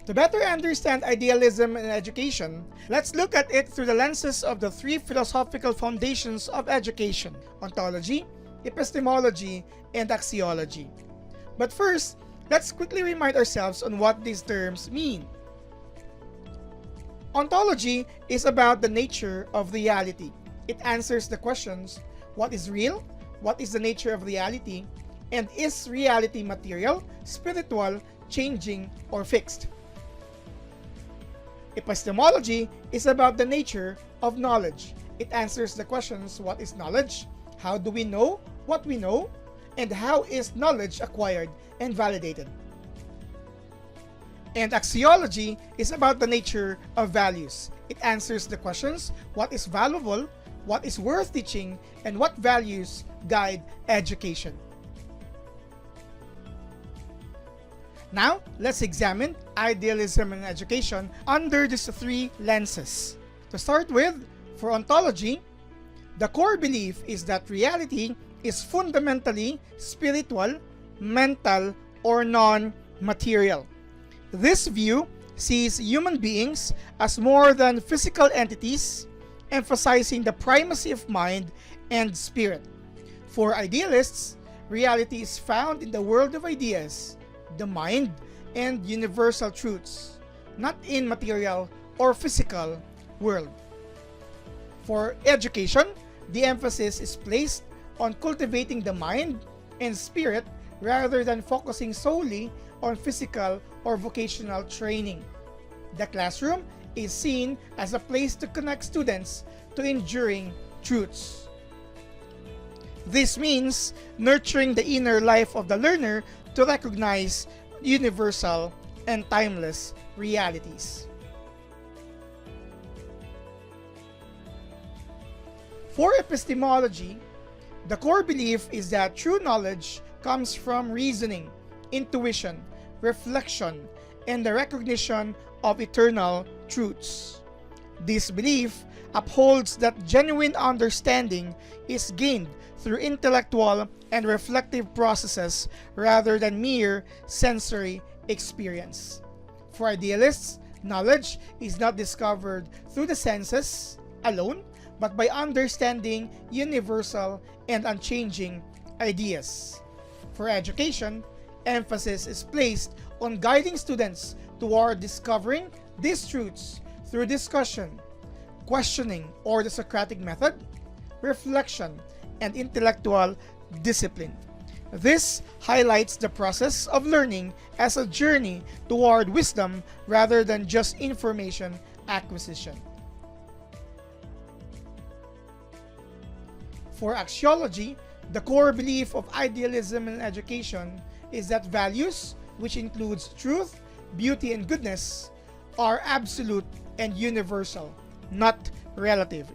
To better understand idealism in education, let's look at it through the lenses of the three philosophical foundations of education: ontology, epistemology, and axiology. But first, let's quickly remind ourselves on what these terms mean. Ontology is about the nature of reality. It answers the questions: what is real? What is the nature of reality? And is reality material, spiritual, changing, or fixed? Epistemology is about the nature of knowledge. It answers the questions: what is knowledge? How do we know what we know? And how is knowledge acquired and validated? And axiology is about the nature of values. It answers the questions: what is valuable? What is worth teaching? And what values guide education? Now, let's examine idealism in education under these three lenses. To start with, for ontology, the core belief is that reality is fundamentally spiritual, mental, or non-material. This view sees human beings as more than physical entities, emphasizing the primacy of mind and spirit. For idealists, reality is found in the world of ideas, the mind, and universal truths, not in material or physical world. For education, the emphasis is placed on cultivating the mind and spirit rather than focusing solely on physical or vocational training. The classroom is seen as a place to connect students to enduring truths. This means nurturing the inner life of the learner to recognize universal and timeless realities. For epistemology, the core belief is that true knowledge comes from reasoning, intuition, reflection, and the recognition of eternal truths. This belief upholds that genuine understanding is gained through intellectual and reflective processes rather than mere sensory experience. For idealists, knowledge is not discovered through the senses alone, but by understanding universal and unchanging ideas. For education, emphasis is placed on guiding students toward discovering these truths through discussion, questioning or the Socratic method, reflection, and intellectual discipline. This highlights the process of learning as a journey toward wisdom rather than just information acquisition. For axiology, the core belief of idealism in education is that values, which includes truth, beauty, and goodness, are absolute and universal, not relative.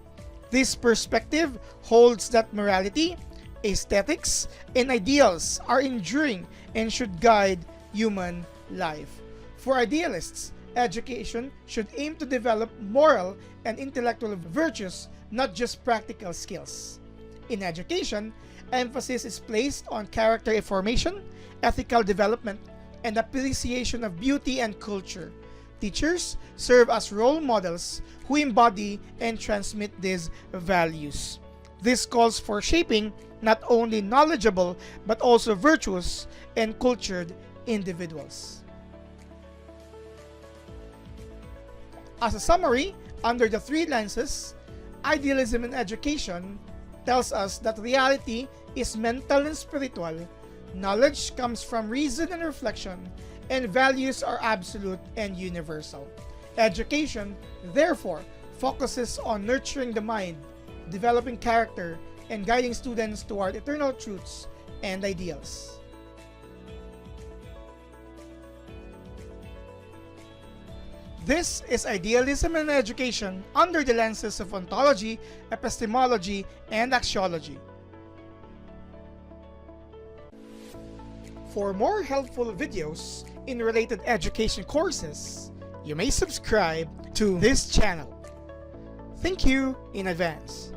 This perspective holds that morality, aesthetics, and ideals are enduring and should guide human life. For idealists, education should aim to develop moral and intellectual virtues, not just practical skills. In education, emphasis is placed on character formation, ethical development, and appreciation of beauty and culture. Teachers serve as role models who embody and transmit these values. This calls for shaping not only knowledgeable but also virtuous and cultured individuals. As a summary, under the three lenses, idealism in education tells us that reality is mental and spiritual, knowledge comes from reason and reflection, and values are absolute and universal. Education, therefore, focuses on nurturing the mind, developing character, and guiding students toward eternal truths and ideals. This is Idealism in Education under the lenses of ontology, epistemology, and axiology. For more helpful videos in related education courses, you may subscribe to this channel. Thank you in advance.